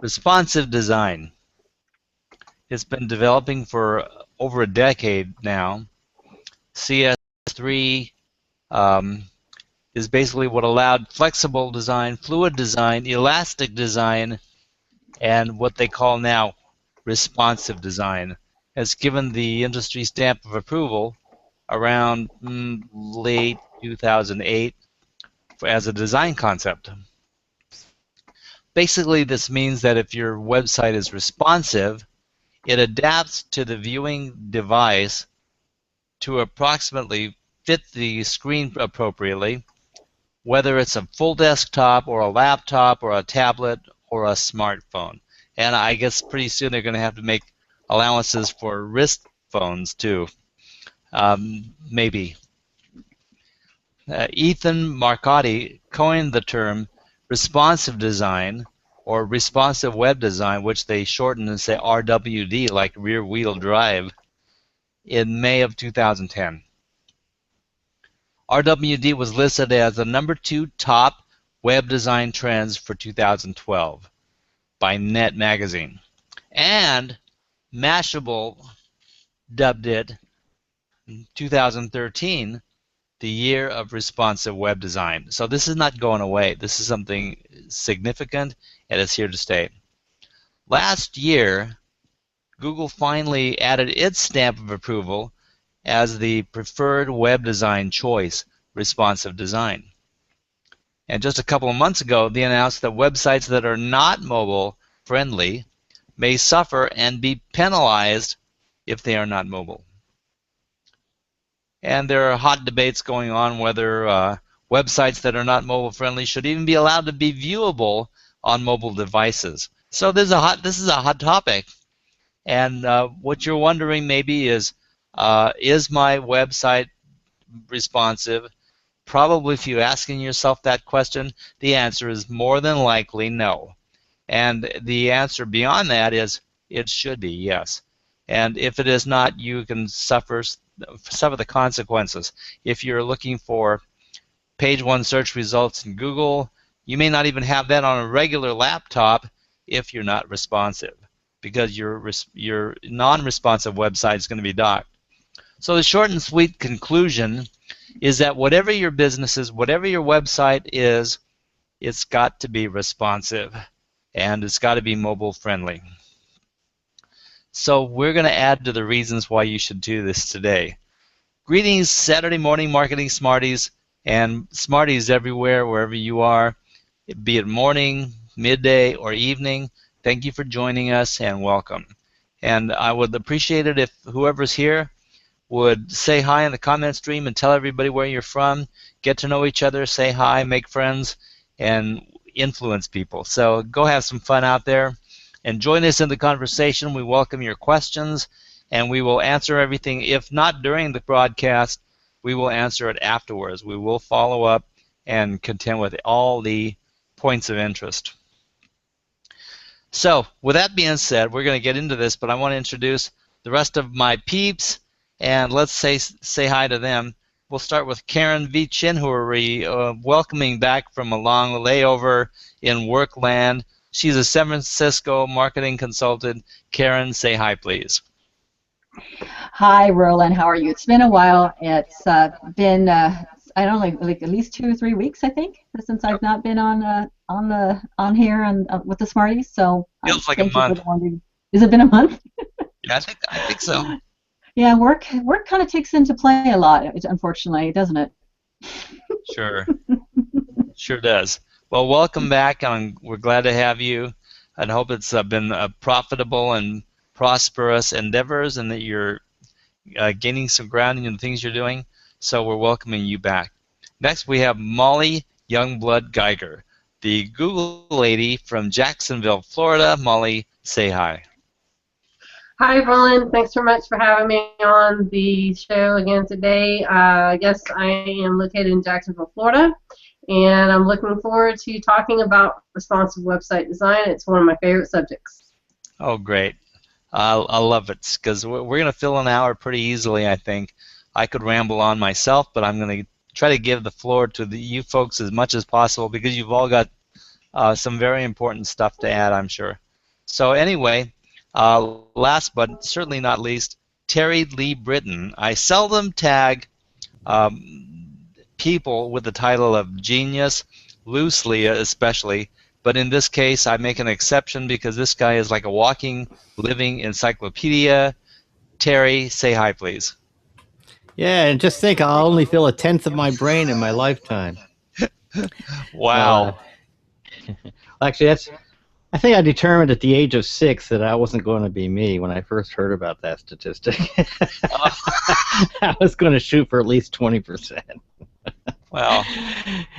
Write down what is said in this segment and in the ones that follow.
Responsive design. It's been developing for over a decade now. CS3 is basically what allowed flexible design, fluid design, elastic design, and what they call now responsive design. Has given the industry stamp of approval around late 2008 as a design concept. Basically, this means that if your website is responsive, it adapts to the viewing device to approximately fit the screen appropriately, whether it's a full desktop or a laptop or a tablet or a smartphone. And I guess pretty soon they're going to have to make allowances for wrist phones too. Maybe. Ethan Marcotti coined the term responsive design or responsive web design, which they shorten and say RWD, like rear wheel drive, in May of 2010. RWD was listed as the #2 top web design trends for 2012 by Net Magazine. And Mashable dubbed it in 2013 the year of responsive web design. So this is not going away. This is something significant, and it's here to stay. Last year, Google finally added its stamp of approval as the preferred web design choice, responsive design. And just a couple of months ago, they announced that websites that are not mobile friendly may suffer and be penalized if they are not mobile. And there are hot debates going on whether websites that are not mobile friendly should even be allowed to be viewable on mobile devices. So this is a hot topic. And what you're wondering maybe is my website responsive? Probably, if you're asking yourself that question, the answer is more than likely no. And the answer beyond that is it should be yes. And if it is not, you can suffer the consequences. If you're looking for page 1 search results in Google, you may not even have that on a regular laptop if you're not responsive, because your non-responsive website is going to be docked. So the short and sweet conclusion is that whatever your business is, whatever your website is, it's got to be responsive, and it's got to be mobile friendly. So we're going to add to the reasons why you should do this today. Greetings, Saturday morning marketing smarties, and smarties everywhere, wherever you are, be it morning, midday, or evening. Thank you for joining us, and welcome. And I would appreciate it if whoever's here would say hi in the comment stream and tell everybody where you're from, get to know each other, say hi, make friends, and influence people. So go have some fun out there and join us in the conversation. We welcome your questions, and we will answer everything. If not during the broadcast, we will answer it afterwards. We will follow up and contend with all the points of interest. So with that being said, we're going to get into this, but I want to introduce the rest of my peeps, and let's say hi to them. We'll start with Karen V. Chin, who are welcoming back from a long layover in work land. She's a San Francisco marketing consultant. Karen, say hi, please. Hi, Roland. How are you? It's been a while. It's been I don't know, like at least 2 or 3 weeks, I think, since I've not been on here with the Smarties. So feels like a month. Has it been a month? Yeah, I think so. Yeah, work kind of takes into play a lot, unfortunately, doesn't it? Sure. Sure does. Well, welcome back, and we're glad to have you. I hope it's been profitable and prosperous endeavors, and that you're gaining some ground in the things you're doing. So we're welcoming you back. Next, we have Molly Youngblood Geiger, the Google lady from Jacksonville, Florida. Molly, say hi. Hi, Roland. Thanks so much for having me on the show again today. Yes, I am located in Jacksonville, Florida, and I'm looking forward to talking about responsive website design. It's one of my favorite subjects. Oh, great. I love it, because we're going to fill an hour pretty easily, I think. I could ramble on myself, but I'm going to try to give the floor to you folks as much as possible, because you've all got some very important stuff to add, I'm sure. So anyway, last but certainly not least, Terry Lee Britton. I seldom tag people with the title of genius, loosely especially, but in this case I make an exception because this guy is like a walking, living encyclopedia. Terry, say hi, please. Yeah, and just think, I'll only fill a tenth of my brain in my lifetime. Wow. Actually, I think I determined at the age of 6 that I wasn't going to be me when I first heard about that statistic. I was going to shoot for at least 20%. Well,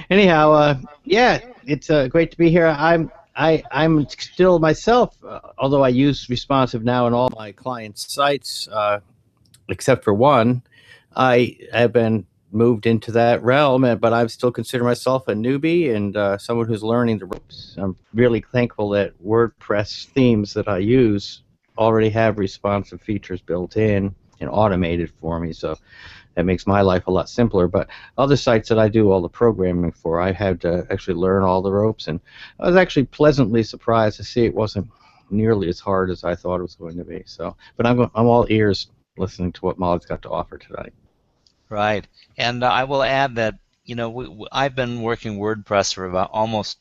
anyhow, yeah, it's great to be here. I'm still myself, although I use responsive now in all my clients' sites, except for one. I have been moved into that realm, but I still consider myself a newbie and someone who's learning the ropes. I'm really thankful that WordPress themes that I use already have responsive features built in and automated for me, so that makes my life a lot simpler. But other sites that I do all the programming for, I had to actually learn all the ropes, and I was actually pleasantly surprised to see it wasn't nearly as hard as I thought it was going to be. So, but I'm all ears listening to what Molly's got to offer tonight. right. And I will add that, you know, I've been working WordPress for about almost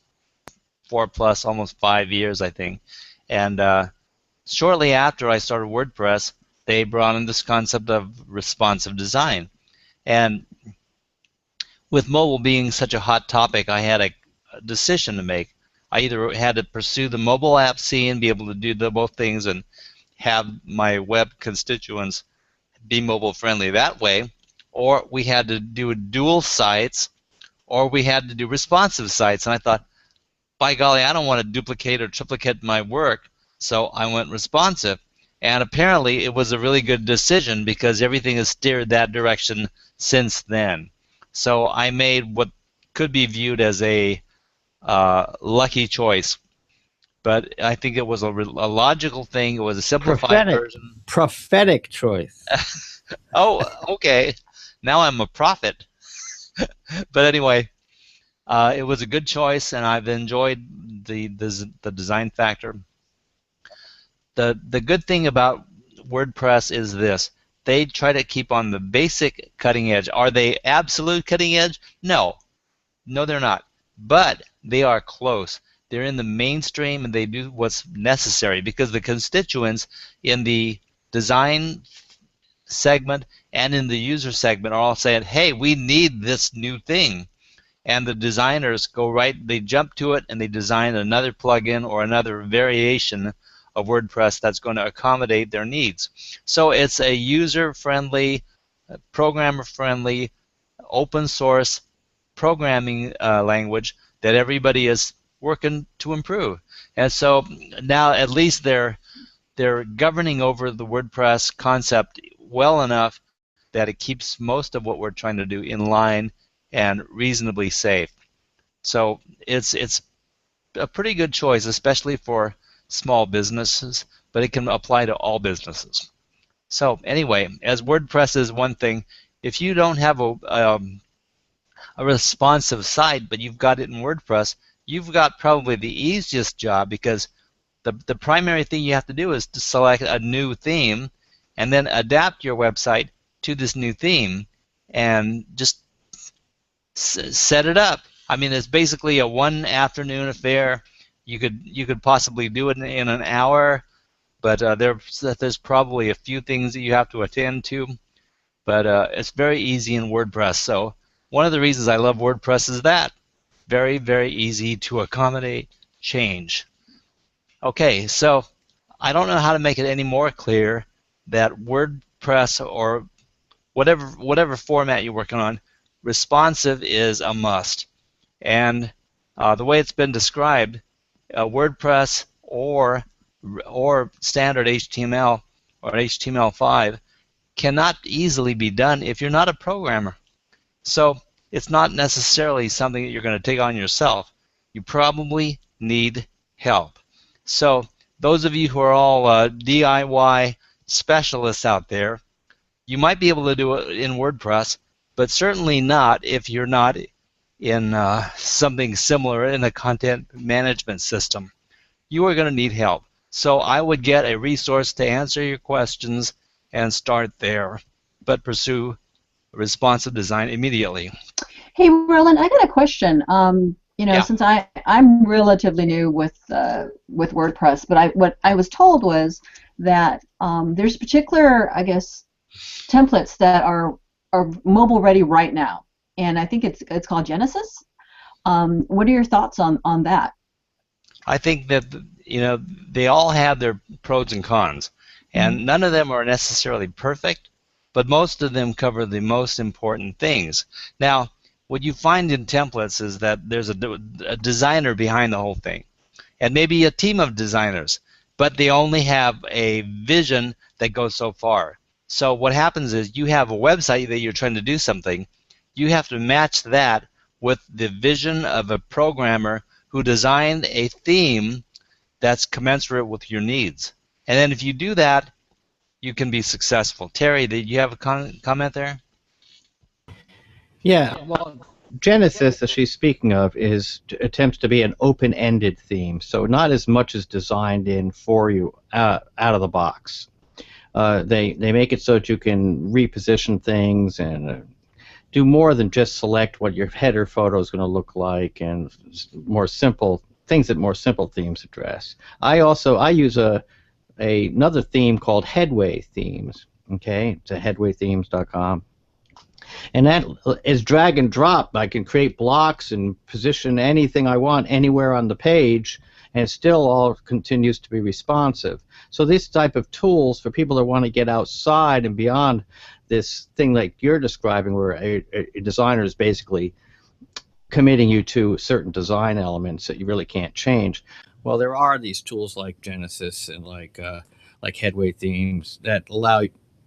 5 years, I think. And shortly after I started WordPress, they brought in this concept of responsive design. And with mobile being such a hot topic, I had a decision to make. I either had to pursue the mobile app scene, be able to do both things, and have my web constituents be mobile friendly that way, or we had to do dual sites, or we had to do responsive sites. And I thought, by golly, I don't want to duplicate or triplicate my work, so I went responsive. And apparently it was a really good decision because everything has steered that direction since then. So I made what could be viewed as a lucky choice, but I think it was a logical thing. It was a simplified version. Prophetic choice. Oh, okay. Now I'm a prophet. But anyway, it was a good choice, and I've enjoyed the design factor. The good thing about WordPress is this: they try to keep on the basic cutting edge. Are they absolute cutting edge? No, they're not. But they are close. They're in the mainstream, and they do what's necessary because the constituents in the design segment and in the user segment are all saying, hey, we need this new thing. And the designers go right, they jump to it and they design another plugin or another variation of WordPress that's going to accommodate their needs. So it's a user-friendly, programmer-friendly, open source programming language that everybody is working to improve. And so now at least they're governing over the WordPress concept well enough that it keeps most of what we're trying to do in line and reasonably safe. So it's a pretty good choice, especially for small businesses, but it can apply to all businesses. So anyway, as WordPress is one thing, if you don't have a responsive site, but you've got it in WordPress, you've got probably the easiest job because the primary thing you have to do is to select a new theme and then adapt your website to this new theme and just set it up. I mean, it's basically a one afternoon affair. You could possibly do it in an hour, but there's probably a few things that you have to attend to. But it's very easy in WordPress. So one of the reasons I love WordPress is that very, very easy to accommodate change. Okay, so I don't know how to make it any more clear that WordPress or whatever format you're working on, responsive is a must. And the way it's been described, WordPress or standard HTML or HTML5 cannot easily be done if you're not a programmer. So it's not necessarily something that you're going to take on yourself. You probably need help. So those of you who are all DIY specialists out there, you might be able to do it in WordPress, but certainly not if you're not in something similar in a content management system. You are going to need help. So I would get a resource to answer your questions and start there, but pursue responsive design immediately. Hey, Roland, I got a question. Yeah. Since I'm relatively new with WordPress, but what I was told was that there's particular, I guess, templates that are mobile ready right now, and I think it's called Genesis. What are your thoughts on that? I think that they all have their pros and cons, and none of them are necessarily perfect, but most of them cover the most important things. Now, what you find in templates is that there's a designer behind the whole thing, and maybe a team of designers, but they only have a vision that goes so far. So what happens is you have a website that you're trying to do something, you have to match that with the vision of a programmer who designed a theme that's commensurate with your needs. And then if you do that, you can be successful. Terry, did you have a comment there? Yeah, well, Genesis, as she's speaking of, attempts to be an open-ended theme, so not as much as designed in for you out of the box. They make it so that you can reposition things and do more than just select what your header photo is going to look like, and more simple things that more simple themes address. I use another theme called Headway Themes. Okay, it's at headwaythemes.com. And that is drag and drop. I can create blocks and position anything I want anywhere on the page, and it still all continues to be responsive. So this type of tools for people that want to get outside and beyond this thing like you're describing, where a designer is basically committing you to certain design elements that you really can't change. Well, there are these tools like Genesis and like Headway Themes that allow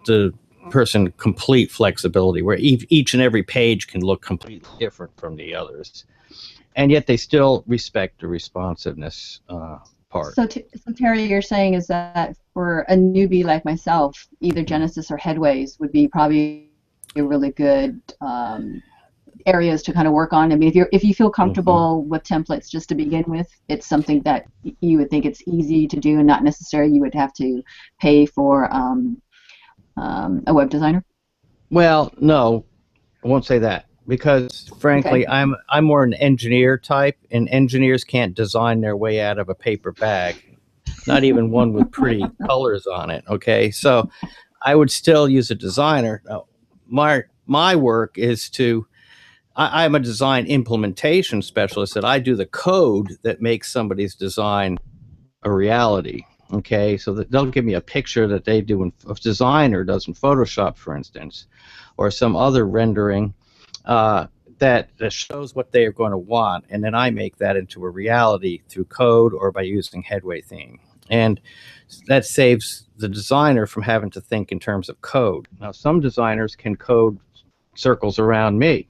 the person complete flexibility, where each and every page can look completely different from the others, and yet they still respect the responsiveness part. So Terry, you're saying is that for a newbie like myself, either Genesis or Headways would be probably a really good areas to kind of work on. I mean, if you feel comfortable with templates just to begin with, it's something that you would think it's easy to do and not necessarily you would have to pay for a web designer. Well, no, I won't say that, because frankly, Okay. I'm more an engineer type, and engineers can't design their way out of a paper bag, not even one with pretty colors on it. Okay, so I would still use a designer. Now, my work is to I'm a design implementation specialist, that I do the code that makes somebody's design a reality. Okay, so that they'll give me a picture that they do a designer does in Photoshop, for instance, or some other rendering that shows what they are going to want, and then I make that into a reality through code or by using Headway Theme. And that saves the designer from having to think in terms of code. Now, some designers can code circles around me.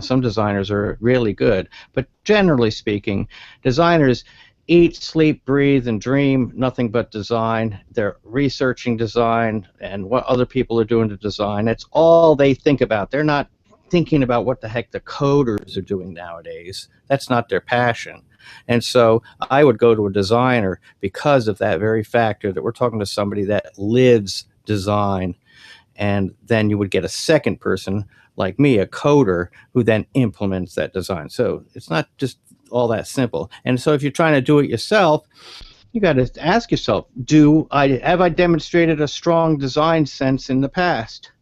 Some designers are really good, but generally speaking, designers eat, sleep, breathe, and dream nothing but design. They're researching design and what other people are doing to design. That's all they think about. They're not thinking about what the heck the coders are doing nowadays. That's not their passion. And so I would go to a designer because of that very factor, that we're talking to somebody that lives design. And then you would get a second person like me, a coder, who then implements that design. So it's not just all that simple. And so if you're trying to do it yourself, you got to ask yourself, have I demonstrated a strong design sense in the past?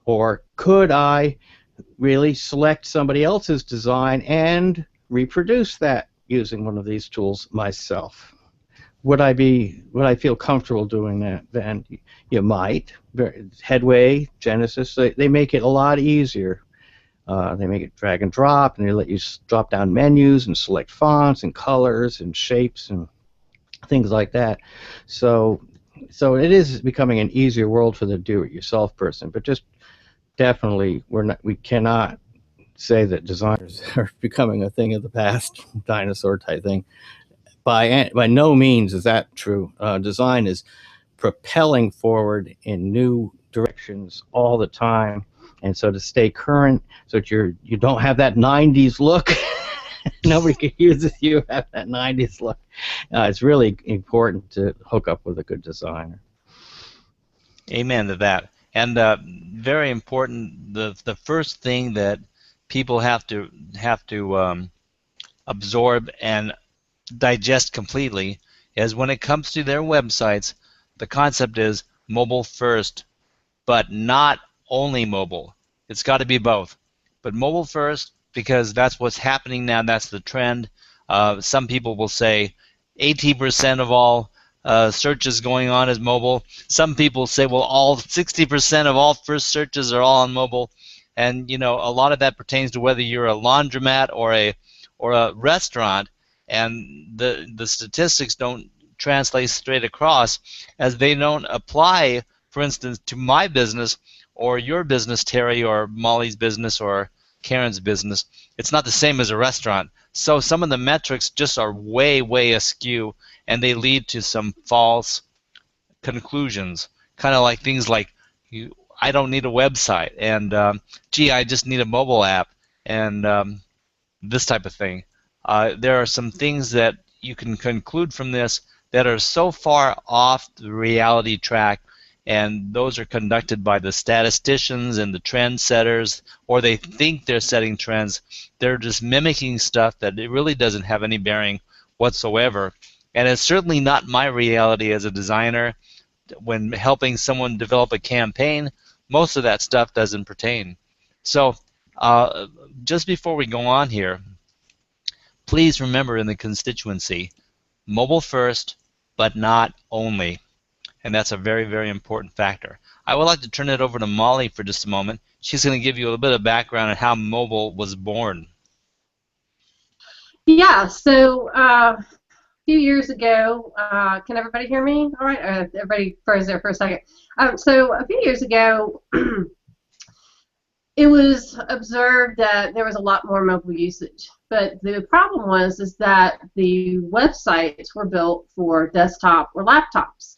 Or could I really select somebody else's design and reproduce that using one of these tools myself? Would I feel comfortable doing that? Then you might. Headway, Genesis, they make it a lot easier. They make it drag and drop, and they let you drop down menus and select fonts and colors and shapes and things like that. So it is becoming an easier world for the do-it-yourself person. But just definitely, we cannot say that designers are becoming a thing of the past, dinosaur type thing. By no means is that true. Design is propelling forward in new directions all the time, and so to stay current, so that you don't have that 90s look nobody confuses you have that 90s look. It's really important to hook up with a good designer. Amen to that. And very important, the first thing that people have to absorb and digest completely is when it comes to their websites, the concept is mobile first, but not only mobile. It's got to be both. But mobile first because that's what's happening now. That's the trend. Some people will say 18% of all searches going on is mobile. Some people say, well, all 60% of all first searches are all on mobile. And a lot of that pertains to whether you're a laundromat or a restaurant, and the statistics don't translate straight across, as they don't apply, for instance, to my business or your business, Terry, or Molly's business or Karen's business. It's not the same as a restaurant. So some of the metrics just are way, way askew, and they lead to some false conclusions, kind of like things like, I don't need a website, and gee, I just need a mobile app, and this type of thing. There are some things that you can conclude from this that are so far off the reality track, and those are conducted by the statisticians and the trend setters, or they think they're setting trends. They're just mimicking stuff that it really doesn't have any bearing whatsoever. And it's certainly not my reality as a designer. When helping someone develop a campaign, most of that stuff doesn't pertain. So just before we go on here, please remember in the constituency, mobile first, but not only. And that's a very, very important factor. I would like to turn it over to Molly for just a moment. She's going to give you a little bit of background on how mobile was born. Yeah, so a few years ago, can everybody hear me? All right, everybody froze there for a second. So a few years ago, it was observed that there was a lot more mobile usage. But the problem was that the websites were built for desktop or laptops.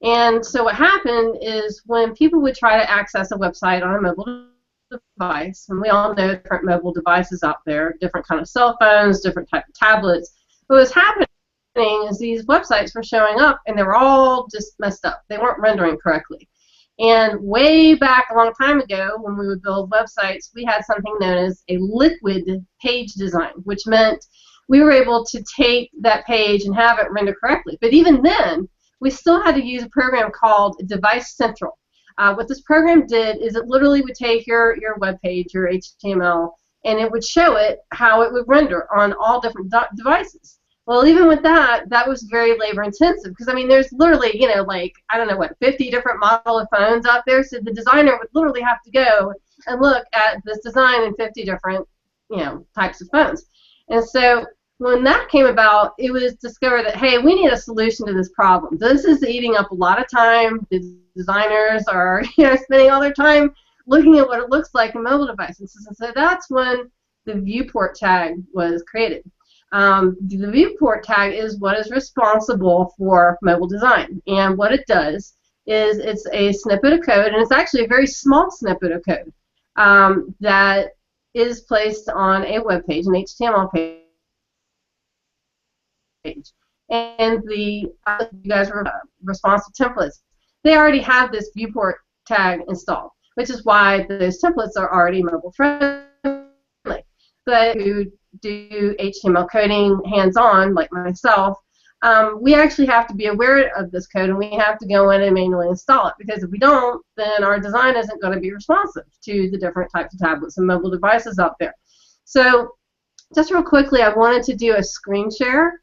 And so what happened is when people would try to access a website on a mobile device, and we all know different mobile devices out there, different kind of cell phones, different type of tablets, what was happening is these websites were showing up and they were all just messed up. They weren't rendering correctly. And way back a long time ago, when we would build websites, we had something known as a liquid page design, which meant we were able to take that page and have it render correctly. But even then, we still had to use a program called Device Central. What this program did is it literally would take your web page, your HTML, and it would show it how it would render on all different devices. Well, even with that, that was very labor intensive because, I mean, there's literally, like, I don't know what, 50 different model of phones out there. So the designer would literally have to go and look at this design in 50 different, types of phones. And so when that came about, it was discovered that, hey, we need a solution to this problem. This is eating up a lot of time. The designers are, spending all their time looking at what it looks like in mobile devices. And so that's when the viewport tag was created. The viewport tag is what is responsible for mobile design, and what it does is it's a snippet of code, and it's actually a very small snippet of code that is placed on a web page, an HTML page, and you guys were responsive templates. They already have this viewport tag installed, which is why those templates are already mobile friendly. But who do HTML coding hands-on, like myself, we actually have to be aware of this code, and we have to go in and manually install it, because if we don't, then our design isn't going to be responsive to the different types of tablets and mobile devices out there. So just real quickly, I wanted to do a screen share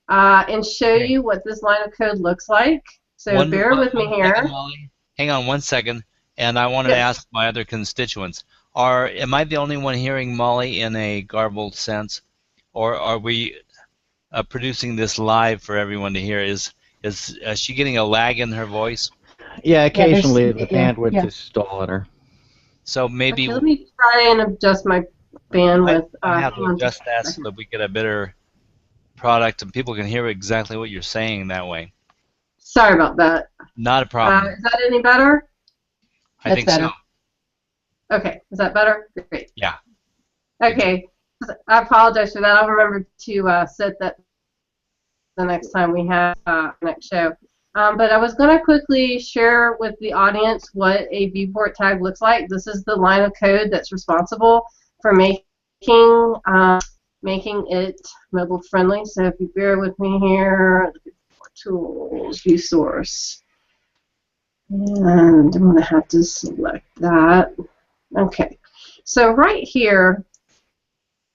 and show you what this line of code looks like. So bear with me here. Second, Molly. Hang on one second, and I wanted to ask my other constituents. Am I the only one hearing Molly in a garbled sense, or are we producing this live for everyone to hear? Is she getting a lag in her voice? Yeah, occasionally the bandwidth is stalling her. So maybe let me try and adjust my bandwidth. I have to adjust that so that we get a better product and people can hear exactly what you're saying that way. Sorry about that. Not a problem. Is that any better? I think so. Okay, is that better? Great. Yeah. Okay, I apologize for that. I'll remember to set that the next time we have next show. But I was going to quickly share with the audience what a viewport tag looks like. This is the line of code that's responsible for making it mobile friendly. So if you bear with me here, tools, view source. And I'm going to have to select that. Okay. So right here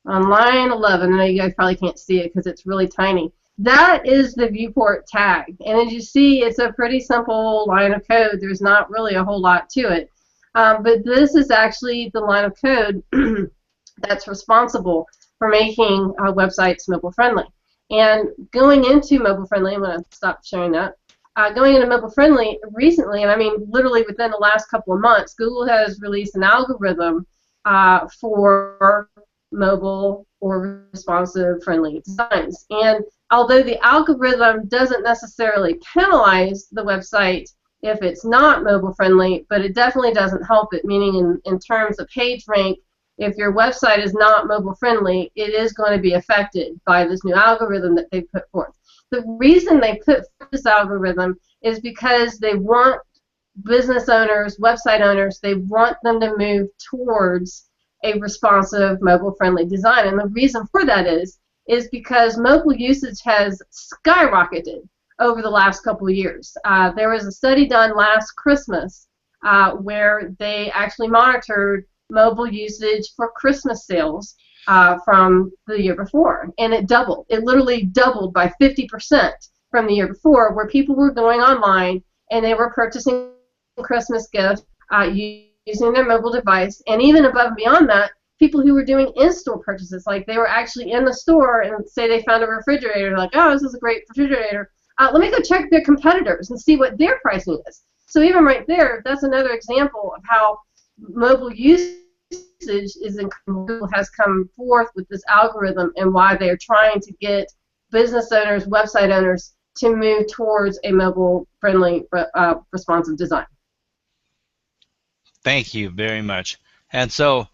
on line 11, I know you guys probably can't see it because it's really tiny. That is the viewport tag. And as you see, it's a pretty simple line of code. There's not really a whole lot to it. But this is actually the line of code that's responsible for making websites mobile friendly. And going into mobile friendly, I'm going to stop showing that. Going into mobile friendly recently, and I mean literally within the last couple of months, Google has released an algorithm for mobile or responsive friendly designs. And although the algorithm doesn't necessarily penalize the website if it's not mobile friendly, but it definitely doesn't help it, meaning in terms of page rank, if your website is not mobile friendly, it is going to be affected by this new algorithm that they put forth. The reason they put forth this algorithm is because they want business owners, website owners, they want them to move towards a responsive, mobile-friendly design. And the reason for that is because mobile usage has skyrocketed over the last couple of years. There was a study done last Christmas where they actually monitored mobile usage for Christmas sales from the year before, and it doubled. It literally doubled by 50% from the year before, where people were going online and they were purchasing Christmas gifts using their mobile device, and even above and beyond that, people who were doing in-store purchases, like they were actually in the store and say they found a refrigerator, like, oh, this is a great refrigerator. Let me go check their competitors and see what their pricing is. So even right there, that's another example of how mobile usage has come forth with this algorithm and why they're trying to get business owners, website owners to move towards a mobile-friendly, responsive design. Thank you very much. And so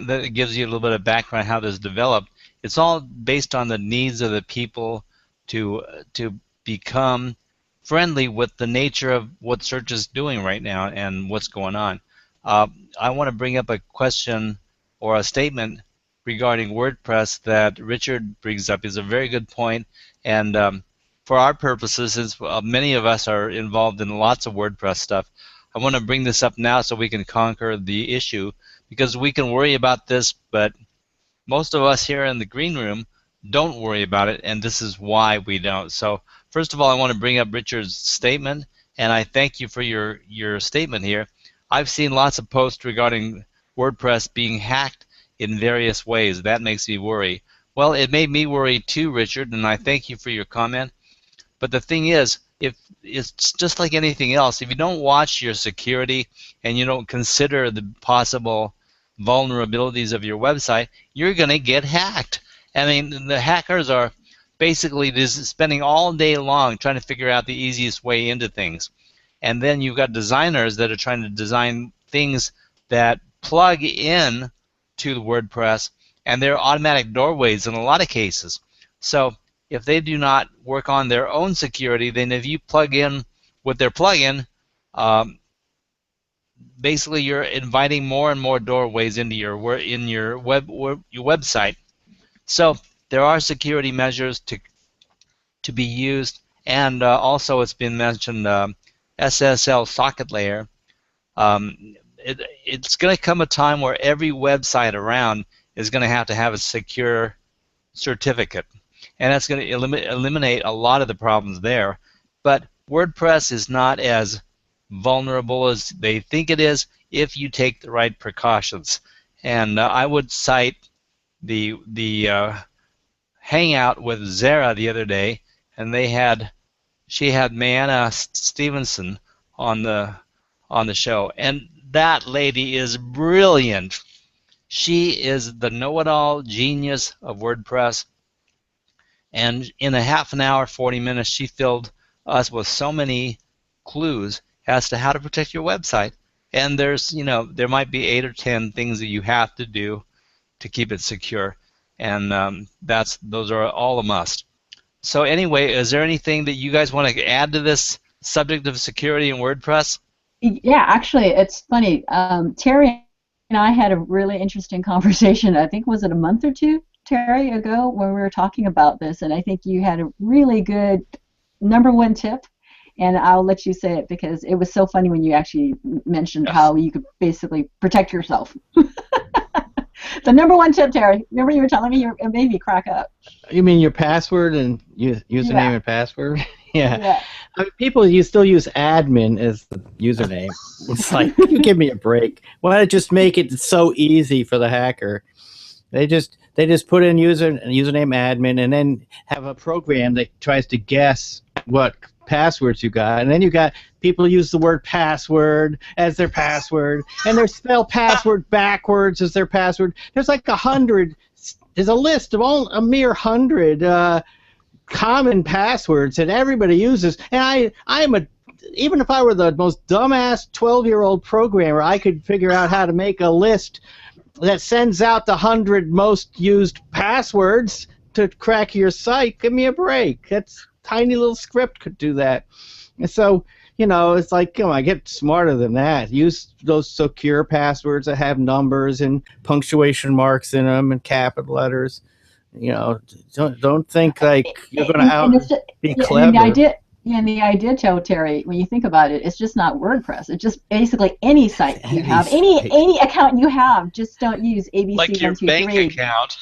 that gives you a little bit of background how this developed. It's all based on the needs of the people to become friendly with the nature of what search is doing right now and what's going on. I want to bring up a question or a statement regarding WordPress that Richard brings up. Is a very good point, and for our purposes, since many of us are involved in lots of WordPress stuff, I want to bring this up now so we can conquer the issue, because we can worry about this, but most of us here in the green room don't worry about it, and this is why we don't. So first of all, I want to bring up Richard's statement, and I thank you for your statement here. I've seen lots of posts regarding WordPress being hacked in various ways. That makes me worry. Well, it made me worry too, Richard, and I thank you for your comment. But the thing is, if it's just like anything else, if you don't watch your security and you don't consider the possible vulnerabilities of your website, you're going to get hacked. I mean, the hackers are basically just spending all day long trying to figure out the easiest way into things. And then you've got designers that are trying to design things that plug in to the WordPress, and they're automatic doorways in a lot of cases. So if they do not work on their own security, then if you plug in with their plugin, basically you're inviting more and more doorways into your website. So there are security measures to be used, and also it's been mentioned SSL socket layer. It's going to come a time where every website around is going to have a secure certificate, and that's going to eliminate a lot of the problems there. But WordPress is not as vulnerable as they think it is if you take the right precautions. And I would cite the hangout with Zara the other day, and she had Mariana Stevenson on the show, and that lady is brilliant. She is the know-it-all genius of WordPress, and in a half an hour, 40 minutes, she filled us with so many clues as to how to protect your website. And there might be 8 or 10 things that you have to do to keep it secure. and those are all a must. So anyway, is there anything that you guys want to add to this subject of security in WordPress? Yeah, actually, it's funny. Terry and I had a really interesting conversation. I think was it a month or two, Terry, ago when we were talking about this, and I think you had a really good #1 tip. And I'll let you say it because it was so funny when you actually mentioned how you could basically protect yourself. The #1 tip, Terry. Remember you were telling me, it made me crack up. You mean your password and username and password? Yeah. Yeah. I mean, people still use admin as the username. It's like, you give me a break. Why not just make it so easy for the hacker? They just put in username admin and then have a program that tries to guess what passwords you got, and then you got people use the word password as their password, and they spell password backwards as their password. There's like 100. There's a list of a mere 100 common passwords that everybody uses, and even if I were the most dumbass 12-year-old programmer, I could figure out how to make a list that sends out the 100 most used passwords to crack your site. Give me a break. That's tiny little script could do that. And so, it's like, come on, get smarter than that. Use those secure passwords that have numbers and punctuation marks in them and capital letters. Don't think like you're going to be clever. And the idea, Terry, when you think about it, it's just not WordPress. It's just basically any site you have, any account you have. Just don't use ABC like 1, your 2, bank 3. account.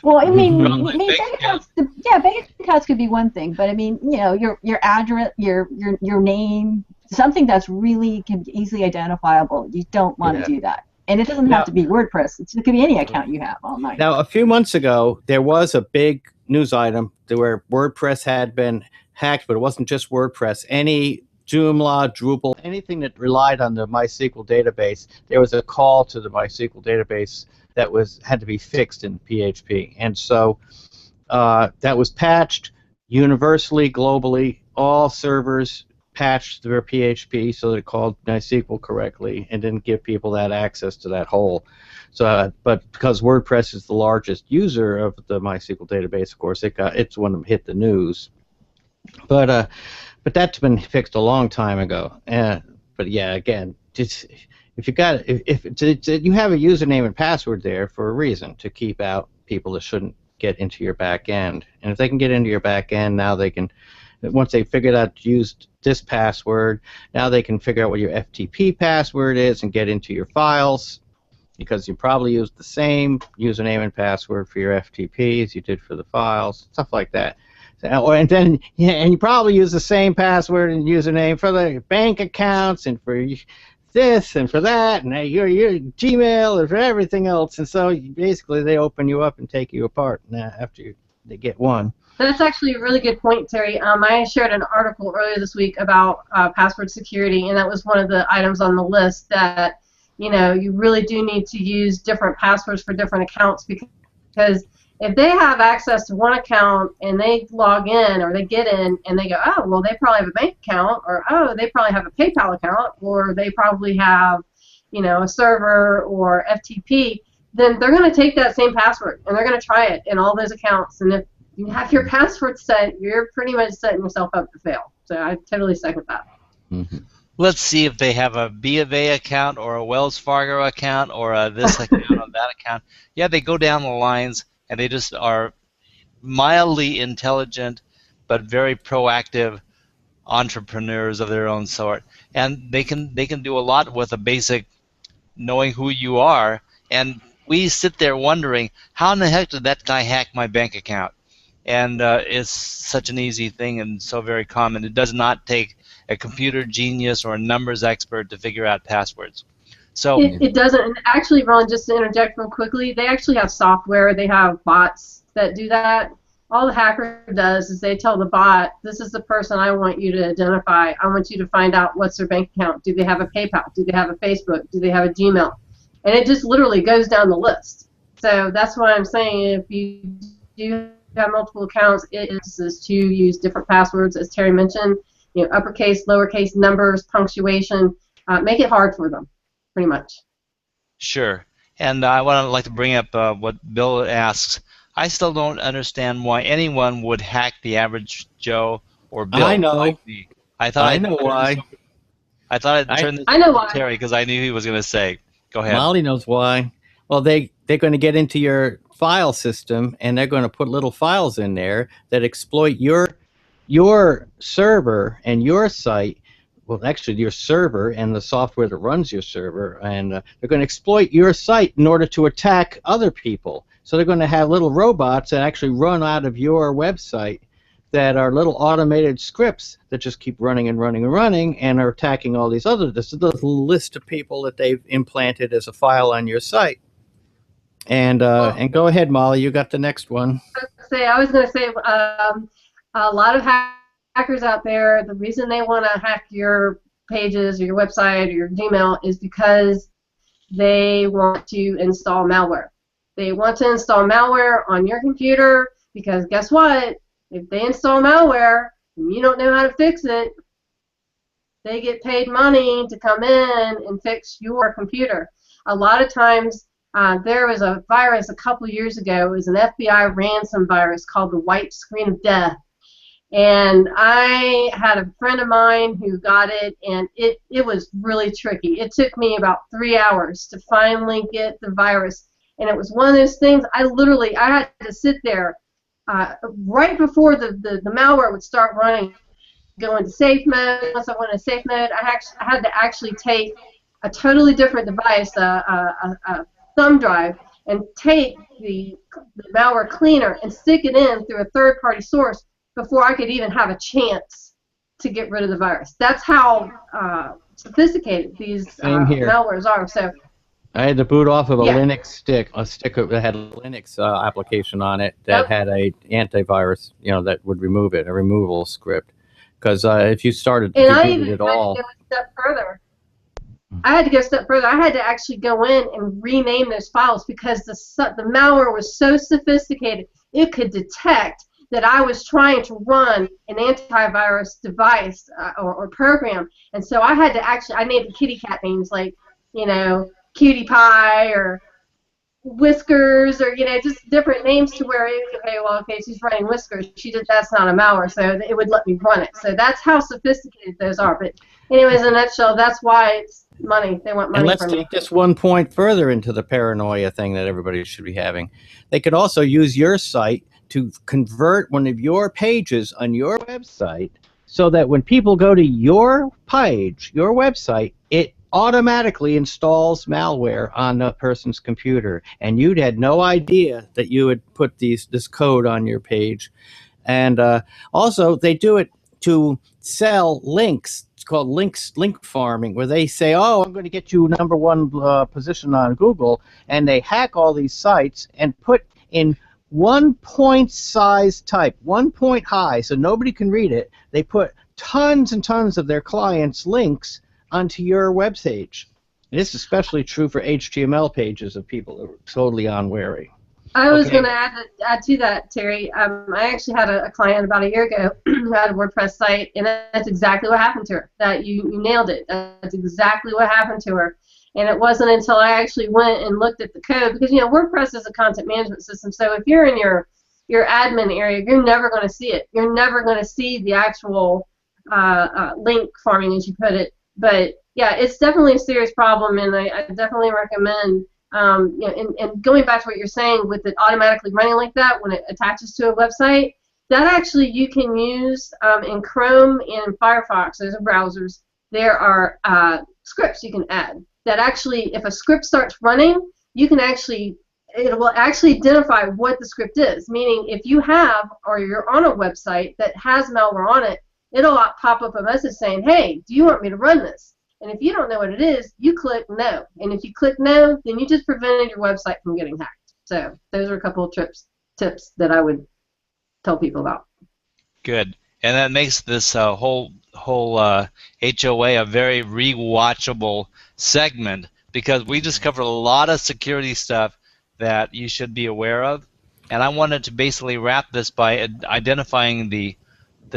Well, I mean, bank accounts. Yeah, bank accounts could be one thing, but I mean, your address, your name, something that's really can be easily identifiable. You don't want to do that, and it doesn't have to be WordPress. It could be any account you have online. Now, a few months ago, there was a big news item where WordPress had been hacked, but it wasn't just WordPress. Any Joomla, Drupal, anything that relied on the MySQL database, there was a call to the MySQL database that had to be fixed in PHP, and so that was patched universally, globally. All servers patched their PHP so that it called MySQL correctly and didn't give people that access to that hole. So, but because WordPress is the largest user of the MySQL database, of course, it's one that hit the news. But that's been fixed a long time ago. But yeah, again, if you have a username and password there for a reason, to keep out people that shouldn't get into your back end. And if they can get into your back end, now they can, once they figured out to use this password, now they can figure out what your FTP password is and get into your files, because you probably used the same username and password for your FTP as you did for the files, stuff like that. And you probably use the same password and username for the bank accounts and for this and for that, and your Gmail and for everything else. And so basically they open you up and take you apart after they get one. That's actually a really good point, Terry. I shared an article earlier this week about password security, and that was one of the items on the list that you really do need to use different passwords for different accounts, because if they have access to one account and they log in or they get in and they go, oh, well, they probably have a bank account, or oh, they probably have a PayPal account, or they probably have, a server or FTP, then they're going to take that same password and they're going to try it in all those accounts. And if you have your password set, you're pretty much setting yourself up to fail. So I totally second that. Mm-hmm. Let's see if they have a B of A account or a Wells Fargo account or this account or that account. Yeah, they go down the lines. And they just are mildly intelligent, but very proactive entrepreneurs of their own sort. And they can do a lot with a basic knowing who you are. And we sit there wondering, how in the heck did that guy hack my bank account? And it's such an easy thing and so very common. It does not take a computer genius or a numbers expert to figure out passwords. So it doesn't. And actually, Ron, just to interject real quickly, they actually have software. They have bots that do that. All the hacker does is they tell the bot, this is the person I want you to identify. I want you to find out what's their bank account. Do they have a PayPal? Do they have a Facebook? Do they have a Gmail? And it just literally goes down the list. So that's why I'm saying if you do have multiple accounts, it is to use different passwords, as Terry mentioned, uppercase, lowercase, numbers, punctuation. Make it hard for them. Pretty much. Sure. And I would like to bring up what Bill asks. I still don't understand why anyone would hack the average Joe or I Bill like know. me. I thought I I'd know turn this why. over. I thought I'd I turn this I over know to why. Terry because I knew he was going to say. Go ahead. Molly knows why. Well, they're going to get into your file system, and they're going to put little files in there that exploit your server and your site. Well, actually, your server and the software that runs your server, and they're going to exploit your site in order to attack other people. So they're going to have little robots that actually run out of your website that are little automated scripts that just keep running and running and running and are attacking all these other. This is the list of people that they've implanted as a file on your site. Well, And go ahead, Molly. You got the next one. I was going to say, a lot of hackers out there, the reason they want to hack your pages or your website or your Gmail is because they want to install malware. They want to install malware on your computer because guess what? If they install malware and you don't know how to fix it, they get paid money to come in and fix your computer. A lot of times, there was a virus a couple years ago. It was an FBI ransom virus called the White Screen of Death. And I had a friend of mine who got it, and it was really tricky. It took me about 3 hours to finally get the virus. And it was one of those things, I had to sit there right before the malware would start running, go into safe mode. Once I went into safe mode, I had to actually take a totally different device, a thumb drive, and take the malware cleaner and stick it in through a third-party source before I could even have a chance to get rid of the virus. That's how sophisticated these malwares are. So I had to boot off of a Linux stick, a stick that had a Linux application on it that had a antivirus, that would remove it, a removal script. Because if you started to do it at all, I had to go a step further. I had to actually go in and rename those files because the malware was so sophisticated it could detect that I was trying to run an antivirus device or program, and so I had to I named the kitty cat names like Cutie Pie or Whiskers or just different names to where she's running Whiskers. That's not a malware, so it would let me run it. So that's how sophisticated those are. But anyways, in a nutshell, that's why it's money. They want money. And let's take this one point further into the paranoia thing that everybody should be having. They could also use your site to convert one of your pages on your website so that when people go to your page, your website, it automatically installs malware on the person's computer, and you'd had no idea that you had put this code on your page. And also, they do it to sell links. It's called link farming, where they say, "Oh, I'm going to get you #1 position on Google," and they hack all these sites and put in 1 point size type, 1 point high, so nobody can read it. They put tons and tons of their clients' links onto your web page. This is especially true for HTML pages of people that are totally unwary. I was going to add to that, Terry. I actually had a client about a year ago who had a WordPress site, and that's exactly what happened to her. That you nailed it. That's exactly what happened to her. And it wasn't until I actually went and looked at the code, because WordPress is a content management system. So if you're in your admin area, you're never going to see it. You're never going to see the actual link farming, as you put it. But yeah, it's definitely a serious problem, and I definitely recommend. And going back to what you're saying with it automatically running like that when it attaches to a website, that actually you can use in Chrome and Firefox. Those are browsers. There are scripts you can add that actually, if a script starts running, it will actually identify what the script is. Meaning, if you have or you're on a website that has malware on it, it'll pop up a message saying, "Hey, do you want me to run this?" And if you don't know what it is, you click no. And if you click no, then you just prevented your website from getting hacked. So those are a couple of tips that I would tell people about. Good. And that makes this whole HOA a very rewatchable segment, because we just covered a lot of security stuff that you should be aware of. And I wanted to basically wrap this by identifying the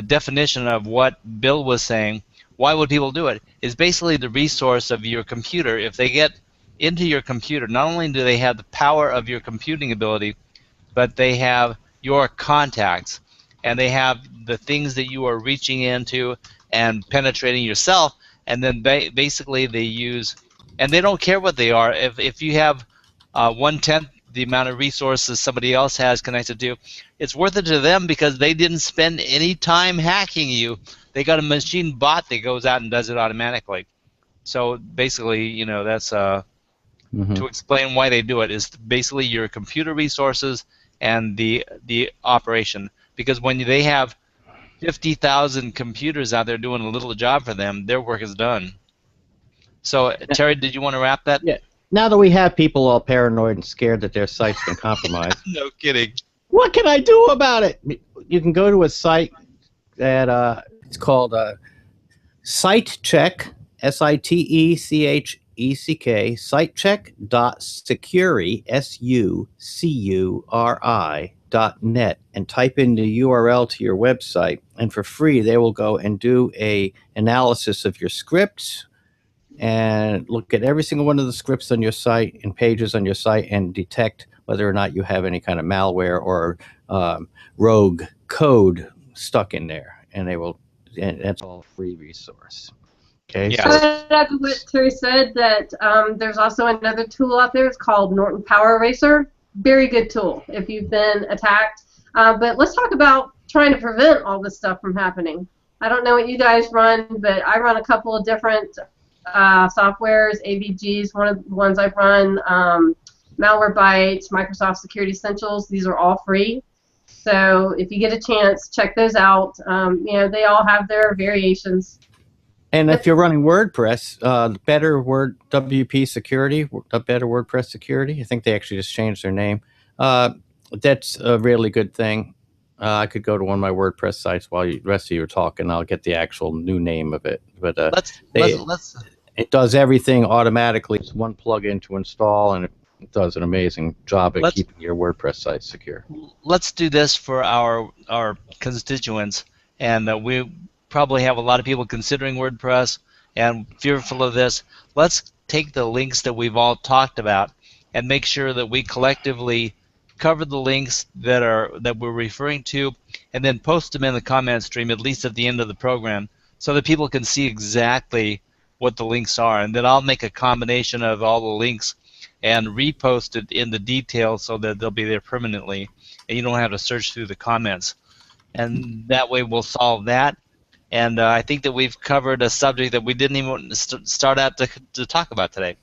definition of what Bill was saying. Why would people do it? Is basically the resource of your computer. If they get into your computer, not only do they have the power of your computing ability, but they have your contacts, and they have the things that you are reaching into and penetrating yourself, and then basically they use, and they don't care what they are. If you have 1/10 the amount of resources somebody else has connected to, it's worth it to them because they didn't spend any time hacking you. They got a machine bot that goes out and does it automatically. So basically, that's to explain why they do it is basically your computer resources and the operation. Because when they have 50,000 computers out there doing a little job for them, their work is done. So Terry, did you want to wrap that? Yeah. Now that we have people all paranoid and scared that their site's been compromised, No kidding. what can I do about it? You can go to a site that it's called SiteCheck, SiteCheck, sitecheck.sucuri, SUCURI.net, and type in the URL to your website, and for free they will go and do a analysis of your scripts and look at every single one of the scripts on your site and pages on your site and detect whether or not you have any kind of malware or rogue code stuck in there, and that's all a free resource. Okay. Yeah. So to add to what Terry said, that there's also another tool out there. It's called Norton Power Eraser. Very good tool if you've been attacked. But let's talk about trying to prevent all this stuff from happening. I don't know what you guys run, but I run a couple of different softwares. AVG's one of the ones I've run. Malwarebytes, Microsoft Security Essentials. These are all free. So if you get a chance, check those out. They all have their variations. And if you're running WordPress, Better WP Security, Better WordPress Security, I think they actually just changed their name. That's a really good thing. I could go to one of my WordPress sites while the rest of you are talking. I'll get the actual new name of it. But it does everything automatically. It's one plugin to install, and it does an amazing job at keeping your WordPress site secure. Let's do this for our constituents, and we probably have a lot of people considering WordPress and fearful of this. Let's take the links that we've all talked about and make sure that we collectively cover the links that we're referring to, and then post them in the comment stream at least at the end of the program so that people can see exactly what the links are. And then I'll make a combination of all the links and repost it in the details so that they'll be there permanently and you don't have to search through the comments. And that way we'll solve that. And I think that we've covered a subject that we didn't even start out to talk about today.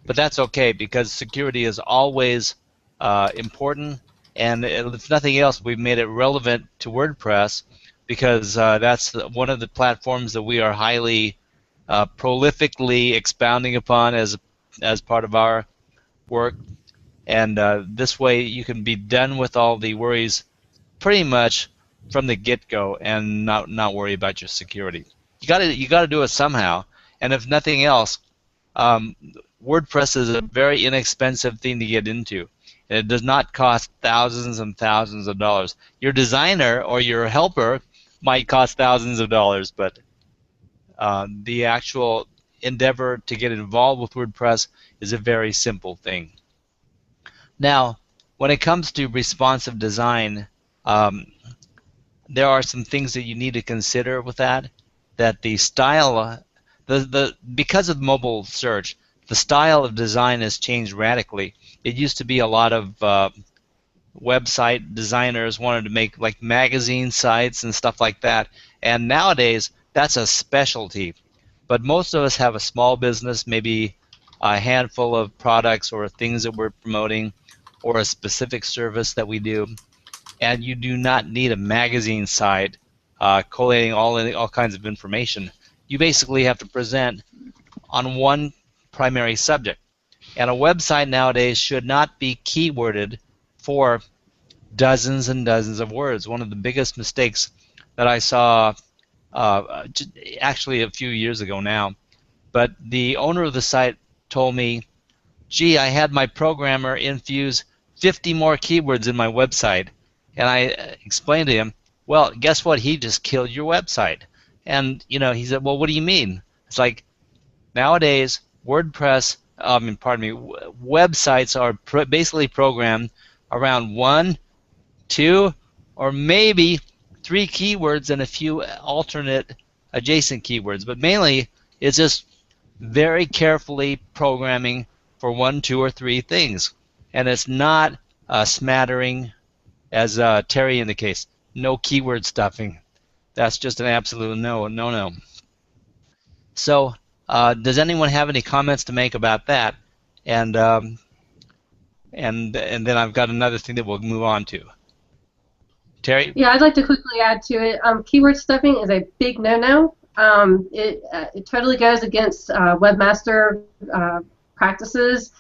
But that's okay, because security is always important, and if nothing else, we've made it relevant to WordPress because that's one of the platforms that we are highly prolifically expounding upon as part of our work. And this way you can be done with all the worries pretty much from the get-go and not worry about your security. You got to do it somehow. And if nothing else, WordPress is a very inexpensive thing to get into. It does not cost thousands and thousands of dollars. Your designer or your helper might cost thousands of dollars, but the actual endeavor to get involved with WordPress is a very simple thing. Now, when it comes to responsive design, there are some things that you need to consider with that. That the style, because of mobile search, the style of design has changed radically. It used to be a lot of website designers wanted to make like magazine sites and stuff like that, and nowadays that's a specialty. But most of us have a small business, maybe a handful of products or things that we're promoting, or a specific service that we do. And you do not need a magazine site collating all kinds of information. You basically have to present on one primary subject. And a website nowadays should not be keyworded for dozens and dozens of words. One of the biggest mistakes that I saw actually a few years ago now, but the owner of the site told me, gee, I had my programmer infuse 50 more keywords in my website. And I explained to him, well, guess what? He just killed your website. And he said, well, what do you mean? It's like nowadays websites are basically programmed around 1, 2, or maybe 3 keywords and a few alternate adjacent keywords. But mainly, it's just very carefully programming for 1, 2, or 3 things. And it's not a smattering, as Terry indicates, no keyword stuffing. That's just an absolute no. So, does anyone have any comments to make about that? And then I've got another thing that we'll move on to. Terry? Yeah, I'd like to quickly add to it. Keyword stuffing is a big no-no. It totally goes against webmaster practices,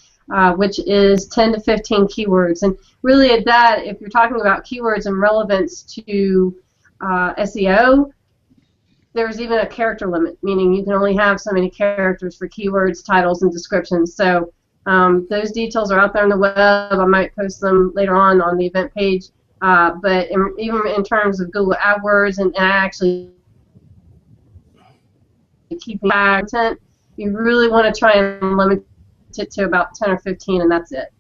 which is 10 to 15 keywords. And really at that, if you're talking about keywords and relevance to SEO, there's even a character limit, meaning you can only have so many characters for keywords, titles, and descriptions. So those details are out there on the web. I might post them later on the event page. But even in terms of Google AdWords and actually keeping content, you really want to try and limit it to about 10 or 15, and that's it.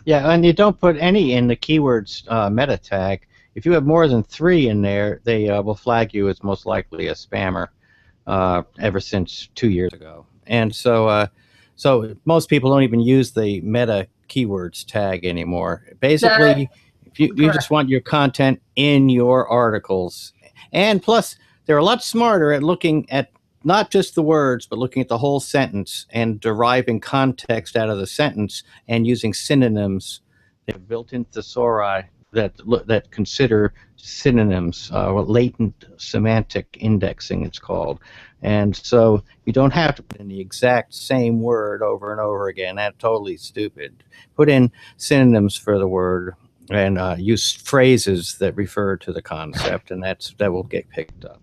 Yeah, and you don't put any in the keywords meta tag. If you have more than 3 in there, they will flag you as most likely a spammer ever since 2 years ago. And so most people don't even use the meta keywords tag anymore. Basically, if you just want your content in your articles. And plus, they're a lot smarter at looking at not just the words, but looking at the whole sentence and deriving context out of the sentence and using synonyms. They've built into thesauri that consider synonyms, latent semantic indexing it's called. And so you don't have to put in the exact same word over and over again. That's totally stupid. Put in synonyms for the word and use phrases that refer to the concept, and that will get picked up.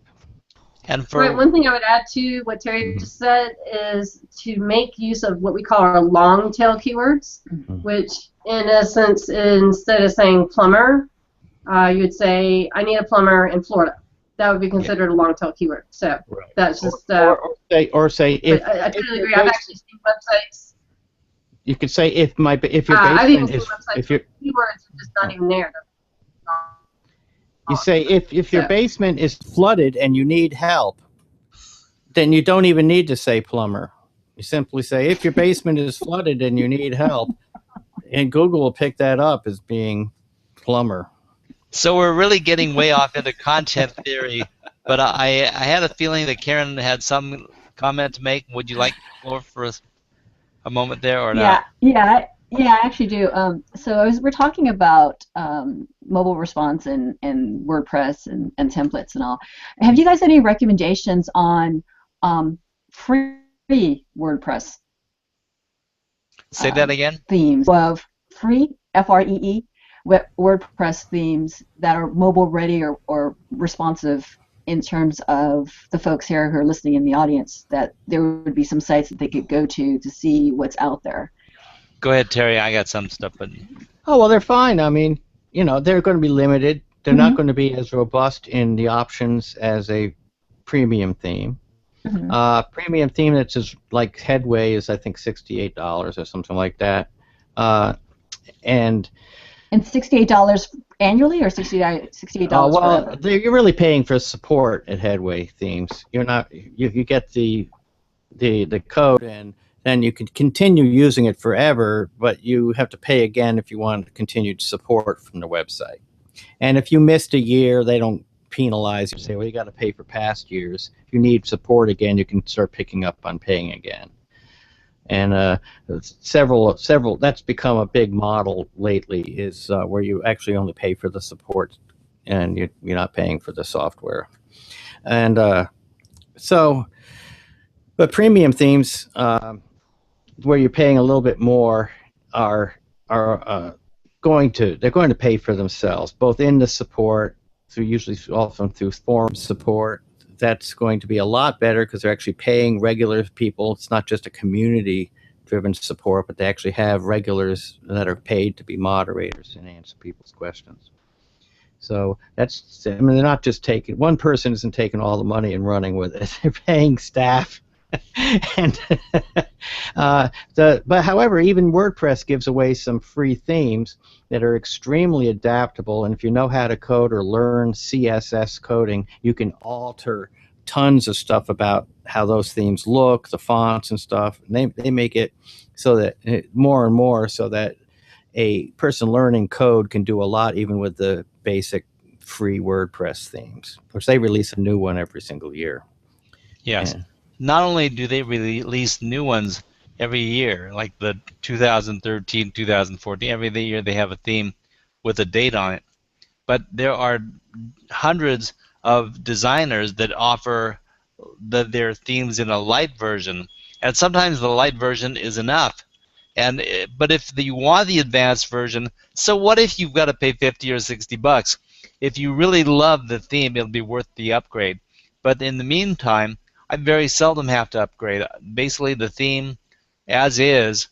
And for Right, one thing I would add to what Terry just said is to make use of what we call our long tail keywords, which in essence, instead of saying plumber, you would say, I need a plumber in Florida. That would be considered a long tail keyword. So that's just... or say if... I totally agree. I've actually seen websites... You could say if your I've even basement seen is... websites If your, keywords are just not even there. you say if your basement is flooded and you need help, then you don't even need to say plumber. You simply say if your basement is flooded and you need help, and Google will pick that up as being plumber. So we're really getting way off into content theory, but I had a feeling that Karen had some comment to make. Would you like the floor for a moment there or not? Yeah, I actually do. So we're talking about mobile response and WordPress and templates and all. Have you guys any recommendations on free WordPress? Say that again? Themes of free, F-R-E-E, WordPress themes that are mobile ready or responsive in terms of the folks here who are listening in the audience, that there would be some sites that they could go to see what's out there. Go ahead, Terry. I got some stuff. But... Oh, well, they're fine. I mean, they're going to be limited. They're not going to be as robust in the options as a premium theme. Premium theme that's just like Headway is, I think, $68 or something like that. And $68 annually or $68 well, forever? you're really paying for support at Headway themes. You're not. You get the code, and then you can continue using it forever, but you have to pay again if you want continued support from the website. And if you missed a year, they don't penalize you. Say, well, you got to pay for past years. If you need support again, you can start picking up on paying again. And several that's become a big model lately, is where you actually only pay for the support and you're not paying for the software. And but premium themes, where you're paying a little bit more, are going to pay for themselves, both in the support, usually often through form support. That's going to be a lot better because they're actually paying regular people. It's not just a community-driven support, but they actually have regulars that are paid to be moderators and answer people's questions. So they're not just taking, one person isn't taking all the money and running with it. They're paying staff and but however, even WordPress gives away some free themes that are extremely adaptable, and if you know how to code or learn CSS coding, you can alter tons of stuff about how those themes look, the fonts and stuff. And they make it so that more and more so that a person learning code can do a lot even with the basic free WordPress themes, which they release a new one every single year. Yes. And Not only do they release new ones every year, like the 2013, 2014, every year they have a theme with a date on it, but there are hundreds of designers that offer their themes in a light version, and sometimes the light version is enough. And but if you want the advanced version, so what if you've got to pay 50 or 60 bucks? If you really love the theme, it'll be worth the upgrade. But in the meantime, I very seldom have to upgrade. Basically, the theme as is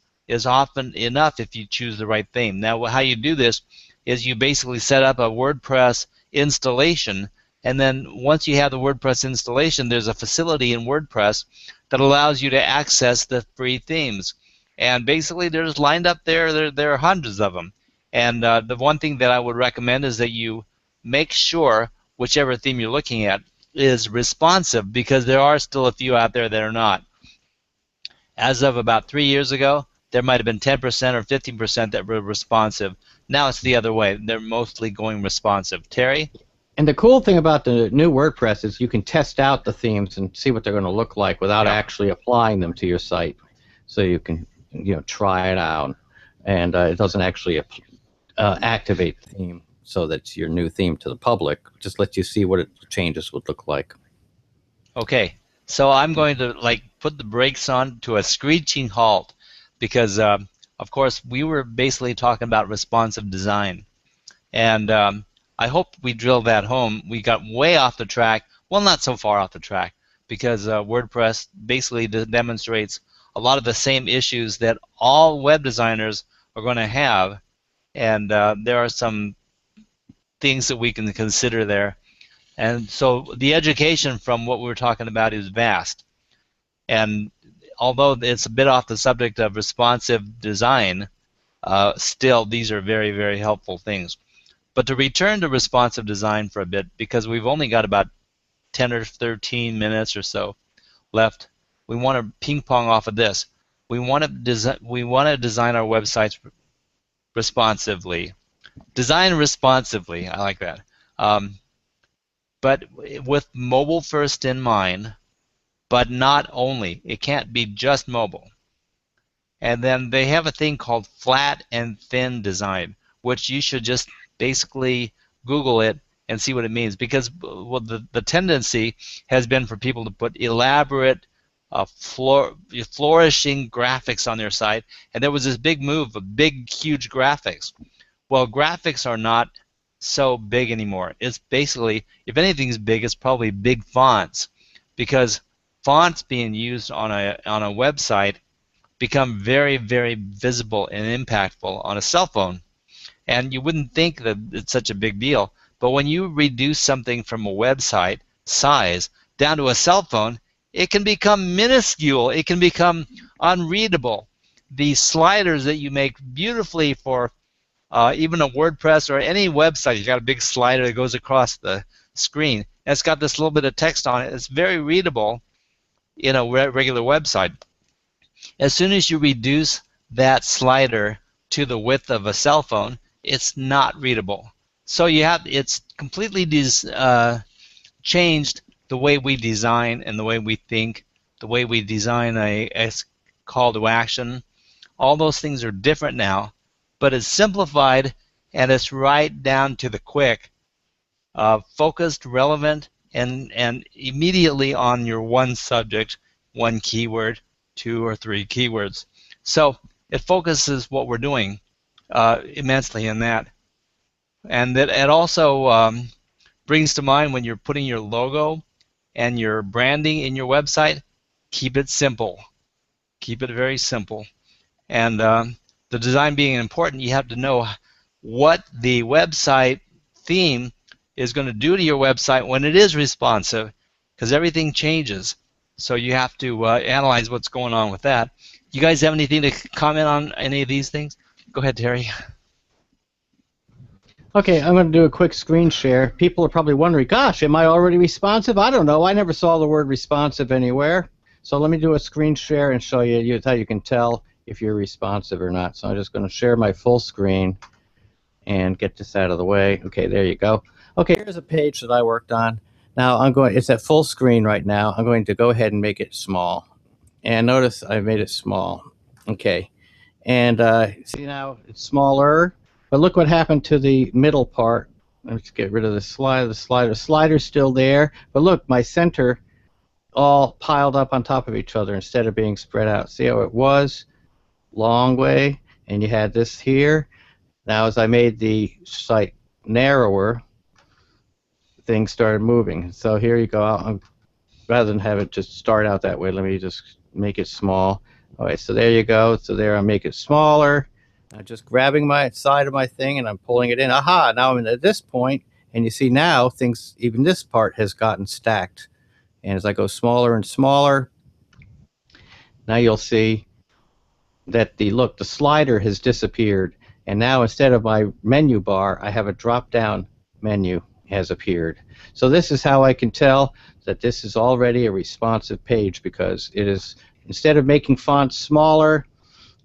often enough if you choose the right theme. Now, how you do this is you basically set up a WordPress installation, and then once you have the WordPress installation, there's a facility in WordPress that allows you to access the free themes. And basically, they're just lined up there. There are hundreds of them. And the one thing that I would recommend is that you make sure whichever theme you're looking at is responsive, because there are still a few out there that are not. As of about 3 years ago, there might have been 10% or 15% that were responsive. Now it's the other way. They're mostly going responsive. Terry? And the cool thing about the new WordPress is you can test out the themes and see what they're going to look like without actually applying them to your site. So you can try it out, and it doesn't actually activate the theme so that's your new theme to the public. Just lets you see what the changes would look like. Okay, so I'm going to put the brakes on to a screeching halt, because of course we were basically talking about responsive design, and I hope we drilled that home. We got way off the track. Well, not so far off the track, because WordPress basically demonstrates a lot of the same issues that all web designers are going to have, and there are some things that we can consider there. And so the education from what we were talking about is vast. And although it's a bit off the subject of responsive design, still these are very, very helpful things. But to return to responsive design for a bit, because we've only got about 10 or 13 minutes or so left, we want to ping pong off of this. We want to design our websites responsively. Design responsively. I like that. But with mobile first in mind, but not only. It can't be just mobile. And then they have a thing called flat and thin design, which you should just basically Google it and see what it means, because the tendency has been for people to put elaborate, flourishing graphics on their site, and there was this big move of big, huge graphics. Well, graphics are not so big anymore. It's basically, if anything's big, it's probably big fonts, because fonts being used on a website become very, very visible and impactful on a cell phone. And you wouldn't think that it's such a big deal, but when you reduce something from a website size down to a cell phone, it can become minuscule. It can become unreadable. The sliders that you make beautifully for even a WordPress or any website, you got a big slider that goes across the screen, and it's got this little bit of text on it. It's very readable in a regular website. As soon as you reduce that slider to the width of a cell phone, it's not readable. So it's completely changed the way we design and the way we think, the way we design a call to action. All those things are different now, but it's simplified, and it's right down to the quick, focused, relevant, and immediately on your one subject, one keyword, 2 or 3 keywords. So it focuses what we're doing immensely in that. And that it also brings to mind when you're putting your logo and your branding in your website, keep it simple. Keep it very simple. And the design being important, you have to know what the website theme is going to do to your website when it is responsive, because everything changes. So you have to analyze what's going on with that. You guys have anything to comment on any of these things? Go ahead, Terry. Okay, I'm going to do a quick screen share. People are probably wondering, gosh, am I already responsive? I don't know. I never saw the word responsive anywhere. So let me do a screen share and show you how you can tell if you're responsive or not. So I'm just going to share my full screen and get this out of the way. Okay, there you go. Okay, here's a page that I worked on. Now it's at full screen right now. I'm going to go ahead and make it small. And notice I made it small. Okay. And see now it's smaller. But look what happened to the middle part. Let's get rid of the slider. The slider's still there. But look, my center all piled up on top of each other instead of being spread out. See how it was? Long way. And you had this here. Now as I made the site narrower, things started moving. So here you go. Rather than have it just start out that way, let me just make it small. All right, so there you go. So there I make it smaller. I'm just grabbing my side of my thing and I'm pulling it in. Aha, now I'm at this point, and you see now things, even this part has gotten stacked. And as I go smaller and smaller, now you'll see that the slider has disappeared. And now instead of my menu bar, I have a drop-down menu has appeared. So this is how I can tell that this is already a responsive page, because it is, instead of making fonts smaller,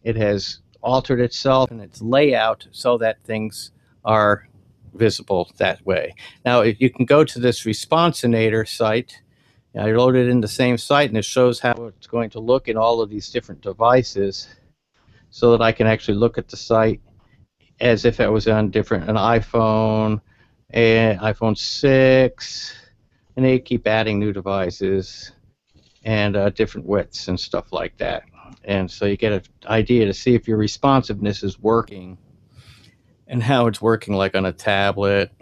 it has altered itself and its layout so that things are visible that way. Now, if you can go to this Responsinator site, I loaded in the same site, and it shows how it's going to look in all of these different devices, so that I can actually look at the site as if it was on an iPhone, and iPhone 6, and they keep adding new devices and different widths and stuff like that. And so you get an idea to see if your responsiveness is working and how it's working, like on a tablet.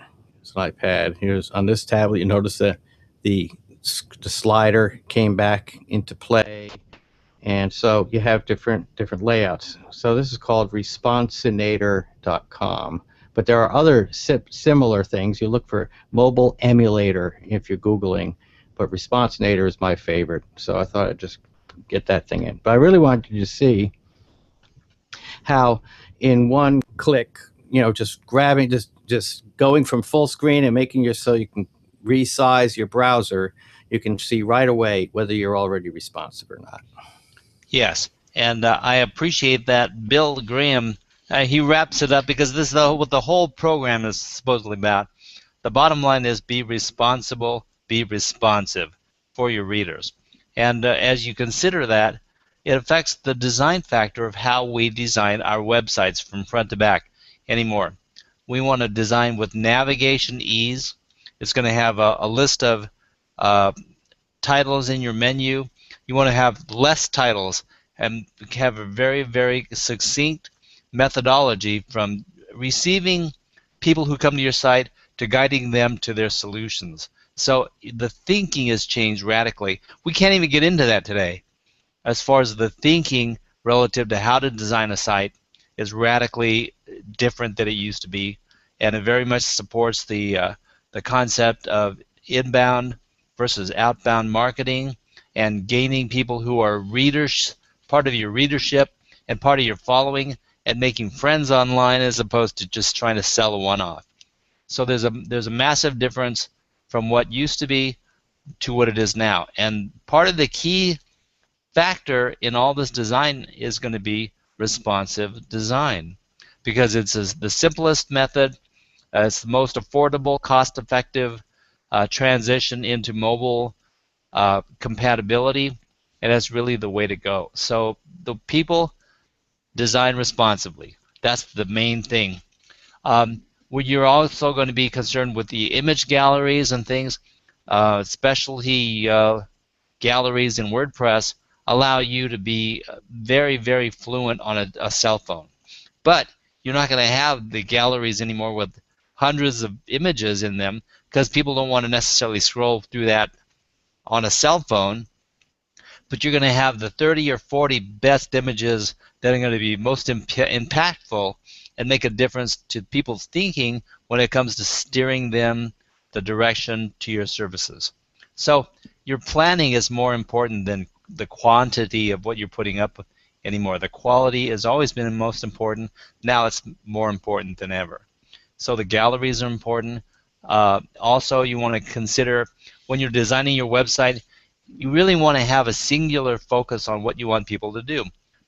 It's an iPad. Here's on this tablet, you notice that the slider came back into play. And so you have different layouts. So this is called responsinator.com. But there are other similar things. You look for mobile emulator if you're Googling. But Responsinator is my favorite. So I thought I'd just get that thing in. But I really wanted you to see how in one click, just grabbing, just going from full screen and making so you can resize your browser, you can see right away whether you're already responsive or not. Yes, and I appreciate that Bill Graham, he wraps it up, because this is what the whole program is supposedly about. The bottom line is be responsible, be responsive for your readers. And as you consider that, it affects the design factor of how we design our websites from front to back anymore. We want to design with navigation ease. It's going to have a list of titles in your menu. You want to have less titles and have a very, very succinct methodology from receiving people who come to your site to guiding them to their solutions. So the thinking has changed radically. We can't even get into that today. As far as the thinking relative to how to design a site is radically different than it used to be, and it very much supports the concept of inbound versus outbound marketing, and gaining people who are readers, part of your readership and part of your following, and making friends online as opposed to just trying to sell a one-off. So there's a massive difference from what used to be to what it is now. And part of the key factor in all this design is going to be responsive design, because it's the simplest method, it's the most affordable, cost-effective transition into mobile compatibility, and that's really the way to go. So the people design responsibly. That's the main thing. You're also going to be concerned with the image galleries and things. Specialty galleries in WordPress allow you to be very, very fluent on a cell phone. But you're not going to have the galleries anymore with hundreds of images in them, because people don't want to necessarily scroll through that on a cell phone. But you're going to have the 30 or 40 best images that are going to be most impactful and make a difference to people's thinking when it comes to steering them the direction to your services. So your planning is more important than the quantity of what you're putting up anymore. The quality has always been most important. Now it's more important than ever. So the galleries are important. Also, you want to consider when you're designing your website, you really want to have a singular focus on what you want people to do.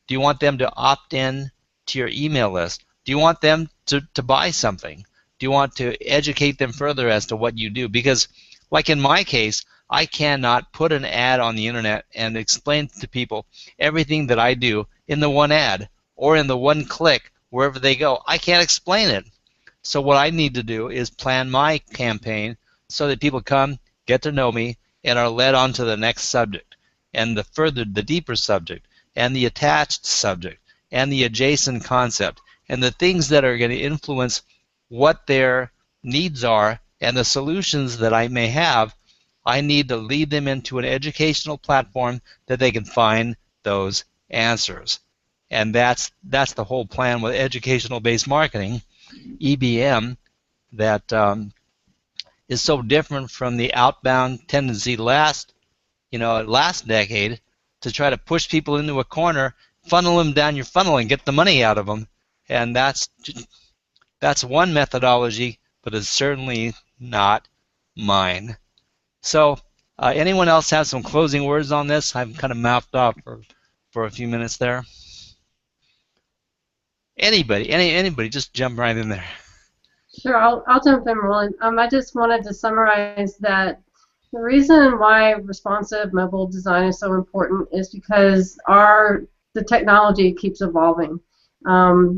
Do you want them to opt in to your email list? Do you want them to buy something? Do you want to educate them further as to what you do? Because, like in my case, I cannot put an ad on the internet and explain to people everything that I do in the one ad or in the one click wherever they go. I can't explain it. So what I need to do is plan my campaign so that people come, get to know me, and are led on to the next subject, and the deeper subject, and the attached subject, and the adjacent concept, and the things that are going to influence what their needs are and the solutions that I may have. I need to lead them into an educational platform that they can find those answers. And that's the whole plan with educational-based marketing, EBM, that is so different from the outbound tendency last decade to try to push people into a corner, funnel them down your funnel, and get the money out of them. And that's one methodology, but it's certainly not mine. So, anyone else have some closing words on this? I've kind of mouthed off for a few minutes there. Anybody, just jump right in there. Sure, I'll jump in, Roland. I just wanted to summarize that the reason why responsive mobile design is so important is because the technology keeps evolving.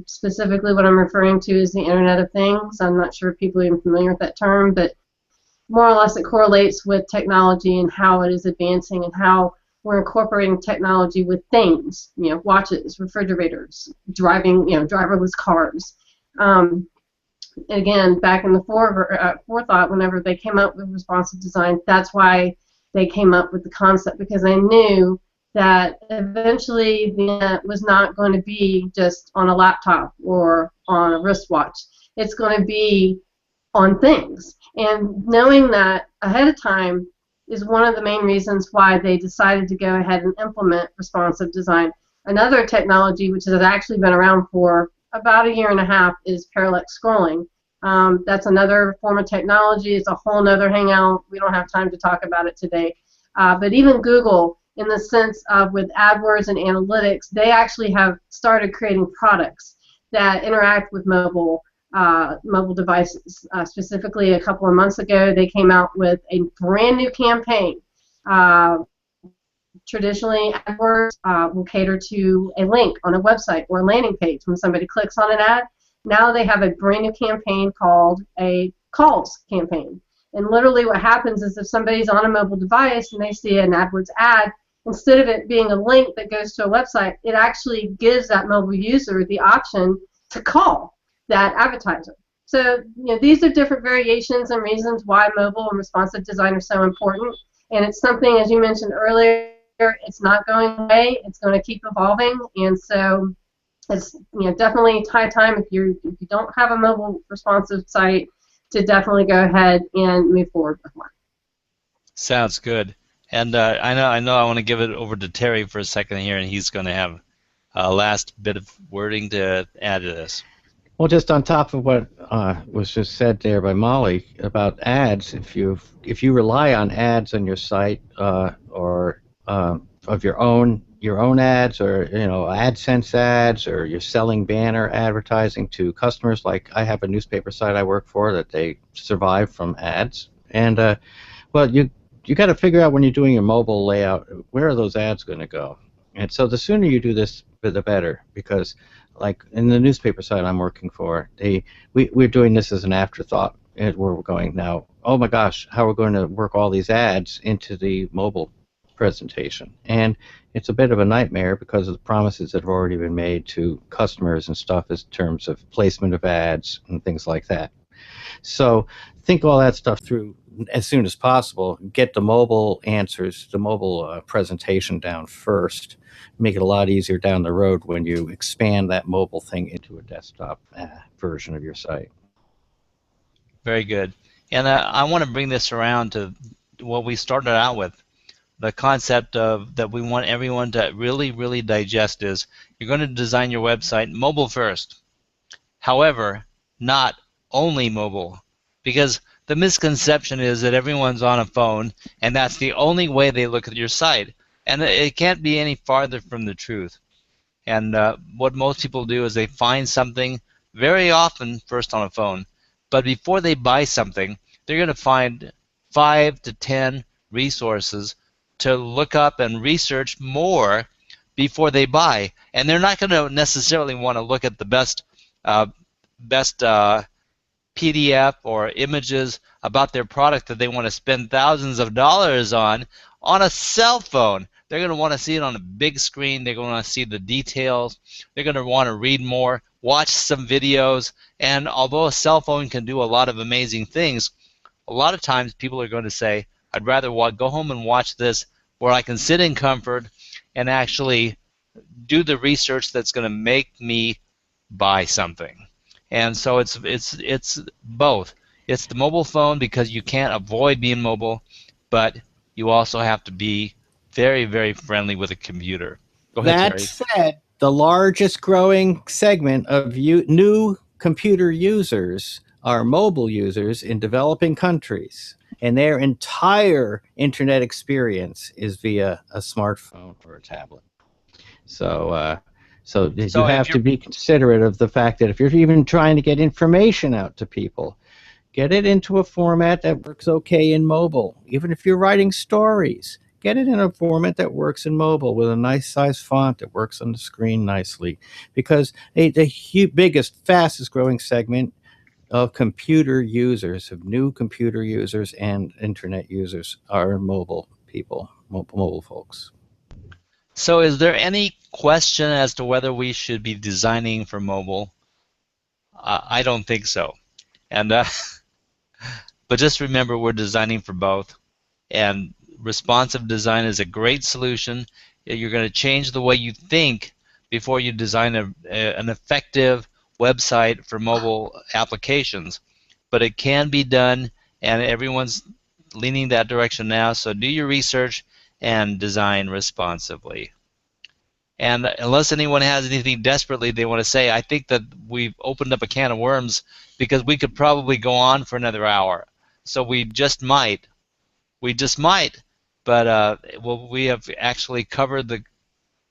Specifically, what I'm referring to is the Internet of Things. I'm not sure if people are even familiar with that term, but more or less it correlates with technology and how it is advancing and how we're incorporating technology with things, watches, refrigerators, driving, driverless cars. Again, back in the forethought, whenever they came up with responsive design, that's why they came up with the concept, because they knew that eventually the internet was not going to be just on a laptop or on a wristwatch. It's going to be on things. And knowing that ahead of time is one of the main reasons why they decided to go ahead and implement responsive design. Another technology, which has actually been around for about a year and a half, is parallax scrolling. That's another form of technology. It's a whole nother hangout. We don't have time to talk about it today. But even Google, in the sense of with AdWords and analytics, they actually have started creating products that interact with mobile devices. Specifically, a couple of months ago, they came out with a brand new campaign. Traditionally, AdWords will cater to a link on a website or a landing page when somebody clicks on an ad. Now they have a brand new campaign called a calls campaign. And literally what happens is if somebody's on a mobile device and they see an AdWords ad, instead of it being a link that goes to a website, it actually gives that mobile user the option to call that advertiser. So these are different variations and reasons why mobile and responsive design are so important. And it's something, as you mentioned earlier, it's not going away. It's going to keep evolving. And so it's definitely high time, if you don't have a mobile responsive site, to definitely go ahead and move forward with one. Sounds good. And I know I want to give it over to Terry for a second here, and he's going to have a last bit of wording to add to this. Well, just on top of what was just said there by Molly about ads, if you rely on ads on your site or of your own ads, or AdSense ads, or you're selling banner advertising to customers, like I have a newspaper site I work for that they survive from ads, and well, you got to figure out when you're doing your mobile layout, where are those ads going to go? And so the sooner you do this, the better, because like in the newspaper site I'm working for, we're doing this as an afterthought, and we're going now, oh my gosh, how are we going to work all these ads into the mobile presentation? And it's a bit of a nightmare because of the promises that have already been made to customers and stuff in terms of placement of ads and things like that. So think all that stuff through as soon as possible. Get the mobile answers, the mobile presentation down first. Make it a lot easier down the road when you expand that mobile thing into a desktop version of your site. Very good. And I want to bring this around to what we started out with. the concept of that we want everyone to really, really digest is you're going to design your website mobile first. However, not only mobile, because the misconception is that everyone's on a phone and that's the only way they look at your site. And it can't be any farther from the truth. And what most people do is they find something very often first on a phone, but before they buy something, they're going to find 5 to 10 resources to look up and research more before they buy. And they're not going to necessarily want to look at the best PDF or images about their product that they want to spend thousands of dollars on a cell phone. They're going to want to see it on a big screen. They're going to want to see the details. They're going to want to read more, watch some videos. And although a cell phone can do a lot of amazing things, a lot of times people are going to say, I'd rather go home and watch this where I can sit in comfort and actually do the research that's going to make me buy something. And so it's both. It's the mobile phone because you can't avoid being mobile, but you also have to be very, very friendly with a computer. Go ahead, That Terry. said, the largest growing segment of new computer users are mobile users in developing countries, and their entire internet experience is via a smartphone or a tablet. So you have to be considerate of the fact that if you're even trying to get information out to people, get it into a format that works okay in mobile. Even if you're writing stories, get it in a format that works in mobile with a nice size font that works on the screen nicely. Because the biggest, fastest growing segment of computer users, of new computer users and internet users, are mobile people, mobile folks. So is there any question as to whether we should be designing for mobile? I don't think so. And but just remember, we're designing for both. And responsive design is a great solution. You're going to change the way you think before you design an effective website for mobile applications. But it can be done, and everyone's leaning that direction now. So do your research and design responsively. And unless anyone has anything desperately they want to say, I think that we've opened up a can of worms because we could probably go on for another hour. So we just might. But we have actually covered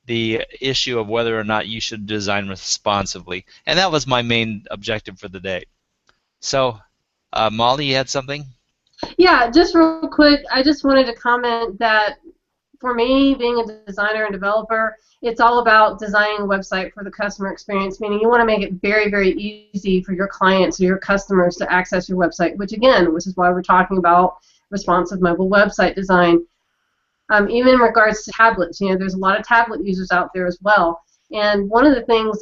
the issue of whether or not you should design responsively. And that was my main objective for the day. So, Molly, you had something? Yeah, just real quick, I just wanted to comment that for me, being a designer and developer, it's all about designing a website for the customer experience, meaning you want to make it very, very easy for your clients or your customers to access your website, which is why we're talking about responsive mobile website design. Even in regards to tablets, there's a lot of tablet users out there as well. And one of the things,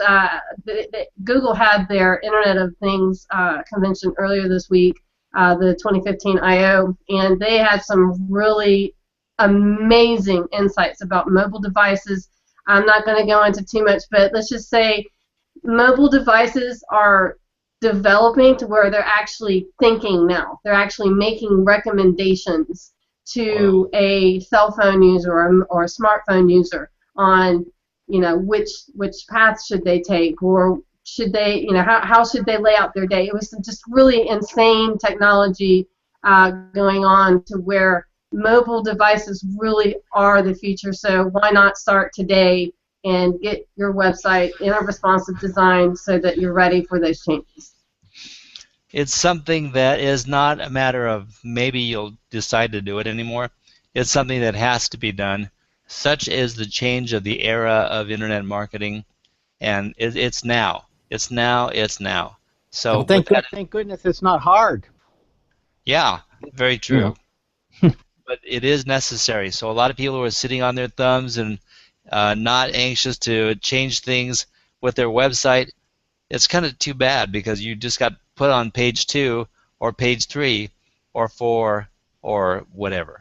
Google had their Internet of Things convention earlier this week, the 2015 I/O, and they had some really amazing insights about mobile devices. I'm not going to go into too much, but let's just say mobile devices are developing to where they're actually thinking now. They're actually making recommendations to a cell phone user or a smartphone user on, which path should they take, or should they, how should they lay out their day. It was just really insane technology going on to where mobile devices really are the future. So why not start today and get your website in a responsive design so that you're ready for those changes? It's something that is not a matter of maybe you'll decide to do it anymore. It's something that has to be done. Such is the change of the era of internet marketing, and it's now. It's now. So well, thank goodness it's not hard. Yeah, very true. But it is necessary. So a lot of people are sitting on their thumbs and not anxious to change things with their website. It's kind of too bad because you just got put on page 2 or page 3 or 4 or whatever.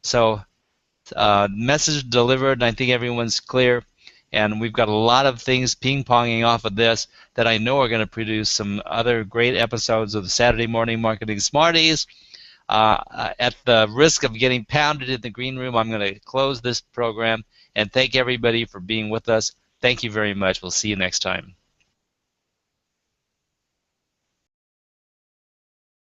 So message delivered, and I think everyone's clear. And we've got a lot of things ping-ponging off of this that I know are going to produce some other great episodes of the Saturday Morning Marketing Smarties. At the risk of getting pounded in the green room, I'm going to close this program and thank everybody for being with us. Thank you very much. We'll see you next time.